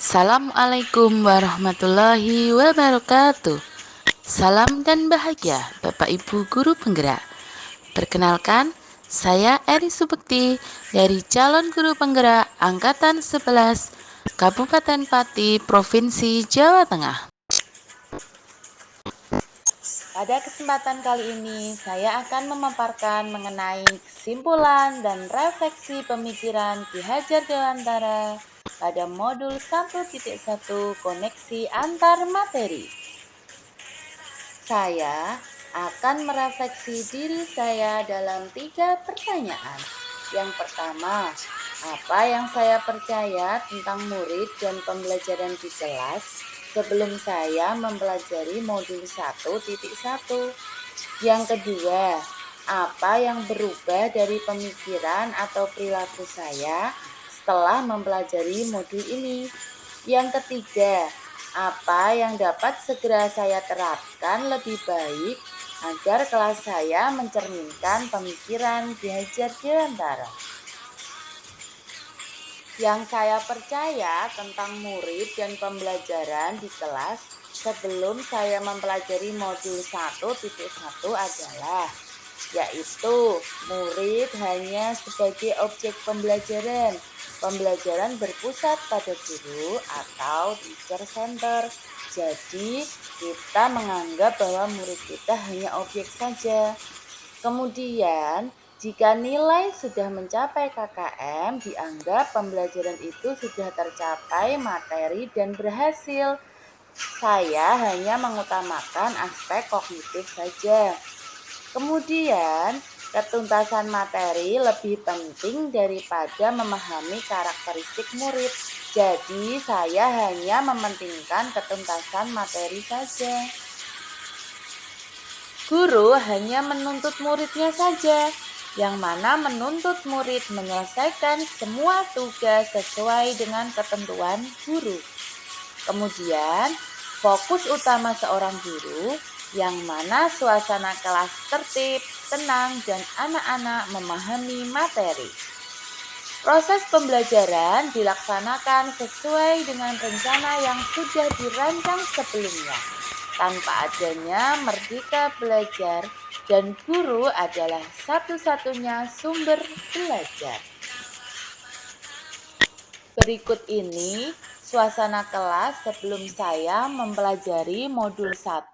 Assalamualaikum warahmatullahi wabarakatuh. Salam dan bahagia Bapak Ibu Guru Penggerak. Perkenalkan, saya Eri Subekti dari calon guru penggerak Angkatan 11 Kabupaten Pati, Provinsi Jawa Tengah. Pada kesempatan kali ini, saya akan memaparkan mengenai kesimpulan dan refleksi pemikiran Ki Hajar Dewantara pada modul 1.1 koneksi antar materi. Saya akan merefleksi diri saya dalam 3 pertanyaan. Yang pertama, apa yang saya percaya tentang murid dan pembelajaran di kelas sebelum saya mempelajari modul 1.1? Yang kedua, apa yang berubah dari pemikiran atau perilaku saya setelah mempelajari modul ini? Yang ketiga, apa yang dapat segera saya terapkan lebih baik agar kelas saya mencerminkan pemikiran Ki Hajar Dewantara? Yang saya percaya tentang murid dan pembelajaran di kelas sebelum saya mempelajari modul 1.1 adalah yaitu murid hanya sebagai objek pembelajaran. Pembelajaran berpusat pada guru atau teacher center. Jadi, kita menganggap bahwa murid kita hanya objek saja. Kemudian, jika nilai sudah mencapai KKM, dianggap pembelajaran itu sudah tercapai materi dan berhasil. Saya hanya mengutamakan aspek kognitif saja. Kemudian, ketuntasan materi lebih penting daripada memahami karakteristik murid. Jadi, saya hanya mementingkan ketuntasan materi saja. Guru hanya menuntut muridnya saja, yang mana menuntut murid menyelesaikan semua tugas sesuai dengan ketentuan guru. Kemudian, fokus utama seorang guru yang mana suasana kelas tertib, tenang, dan anak-anak memahami materi. Proses pembelajaran dilaksanakan sesuai dengan rencana yang sudah dirancang sebelumnya, tanpa adanya merdeka belajar, dan guru adalah satu-satunya sumber belajar. Berikut ini suasana kelas sebelum saya mempelajari modul 1.1.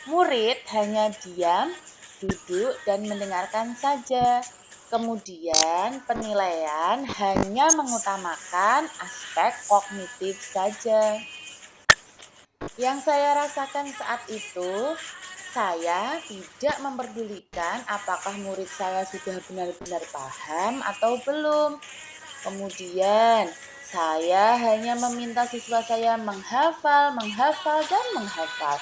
Murid hanya diam, duduk, dan mendengarkan saja. Kemudian penilaian hanya mengutamakan aspek kognitif saja. Yang saya rasakan saat itu, saya tidak memperdulikan apakah murid saya sudah benar-benar paham atau belum. Kemudian, saya hanya meminta siswa saya menghafal, dan menghafal.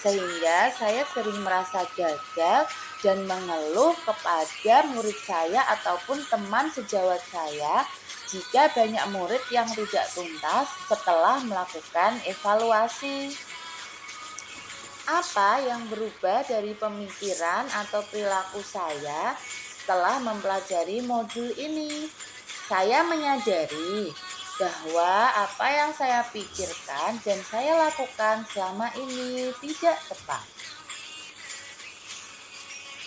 Sehingga saya sering merasa gagal dan mengeluh kepada murid saya ataupun teman sejawat saya jika banyak murid yang tidak tuntas setelah melakukan evaluasi. Apa yang berubah dari pemikiran atau perilaku saya setelah mempelajari modul ini? Saya menyadari bahwa apa yang saya pikirkan dan saya lakukan selama ini tidak tepat.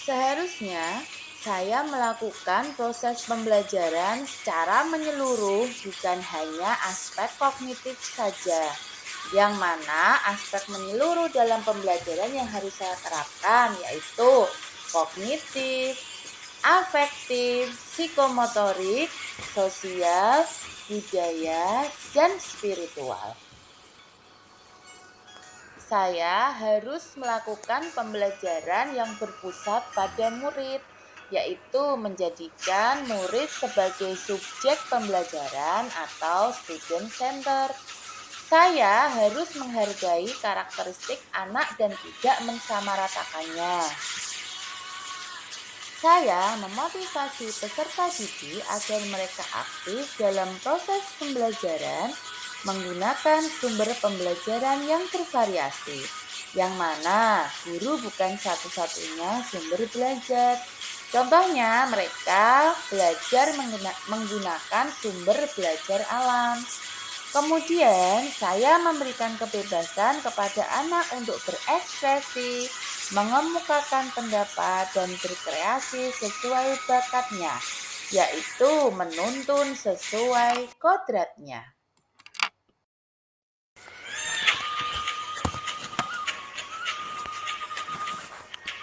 Seharusnya saya melakukan proses pembelajaran secara menyeluruh, bukan hanya aspek kognitif saja. Yang mana aspek menyeluruh dalam pembelajaran yang harus saya terapkan yaitu kognitif, afektif, psikomotorik, sosial, budaya, dan spiritual. Saya harus melakukan pembelajaran yang berpusat pada murid, yaitu menjadikan murid sebagai subjek pembelajaran atau student center. Saya harus menghargai karakteristik anak dan tidak mensamaratakannya. Saya memotivasi peserta didik agar mereka aktif dalam proses pembelajaran menggunakan sumber pembelajaran yang bervariasi, yang mana guru bukan satu-satunya sumber belajar. Contohnya, mereka belajar menggunakan sumber belajar alam. Kemudian, saya memberikan kebebasan kepada anak untuk berekspresi, mengemukakan pendapat, dan berkreasi sesuai bakatnya, yaitu menuntun sesuai kodratnya.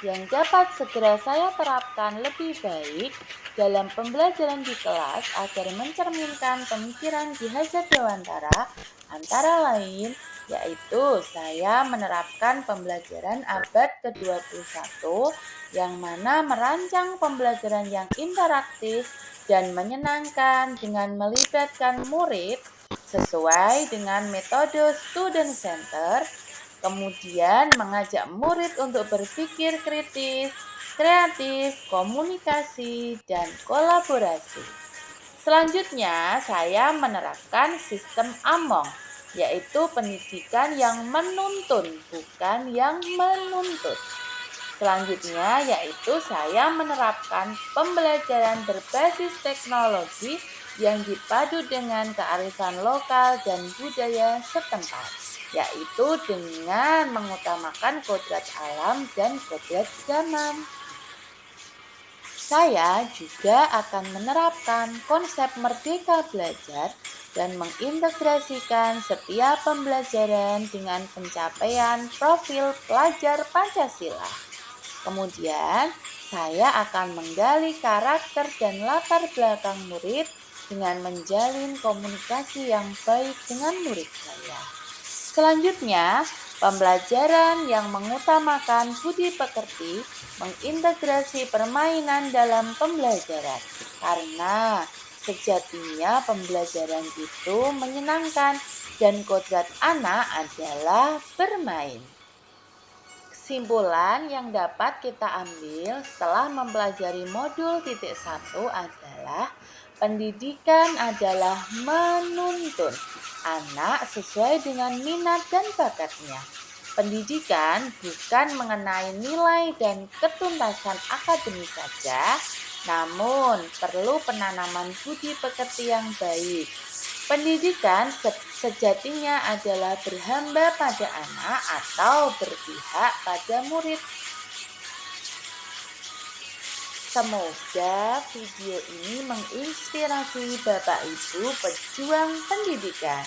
Yang dapat segera saya terapkan lebih baik dalam pembelajaran di kelas agar mencerminkan pemikiran Ki Hajar Dewantara antara lain yaitu saya menerapkan pembelajaran abad ke-21 yang mana merancang pembelajaran yang interaktif dan menyenangkan dengan melibatkan murid sesuai dengan metode student center. Kemudian mengajak murid untuk berpikir kritis, kreatif, komunikasi, dan kolaborasi. Selanjutnya, saya menerapkan sistem Among, yaitu pendidikan yang menuntun, bukan yang menuntut. Selanjutnya, yaitu saya menerapkan pembelajaran berbasis teknologi yang dipadu dengan kearifan lokal dan budaya setempat, yaitu dengan mengutamakan kodrat alam dan kodrat zaman. Saya juga akan menerapkan konsep merdeka belajar dan mengintegrasikan setiap pembelajaran dengan pencapaian profil pelajar Pancasila. Kemudian, saya akan menggali karakter dan latar belakang murid dengan menjalin komunikasi yang baik dengan murid saya. Selanjutnya, pembelajaran yang mengutamakan budi pekerti mengintegrasi permainan dalam pembelajaran. Karena sejatinya pembelajaran itu menyenangkan dan kodrat anak adalah bermain. Kesimpulan yang dapat kita ambil setelah mempelajari modul titik satu adalah pendidikan adalah menuntun anak sesuai dengan minat dan bakatnya. Pendidikan bukan mengenai nilai dan ketuntasan akademis saja, namun perlu penanaman budi pekerti yang baik. Pendidikan sejatinya adalah berhamba pada anak atau berpihak pada murid. Semoga video ini menginspirasi Bapak Ibu pejuang pendidikan.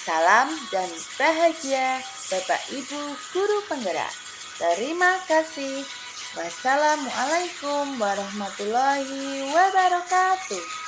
Salam dan bahagia Bapak Ibu guru penggerak. Terima kasih. Wassalamualaikum warahmatullahi wabarakatuh.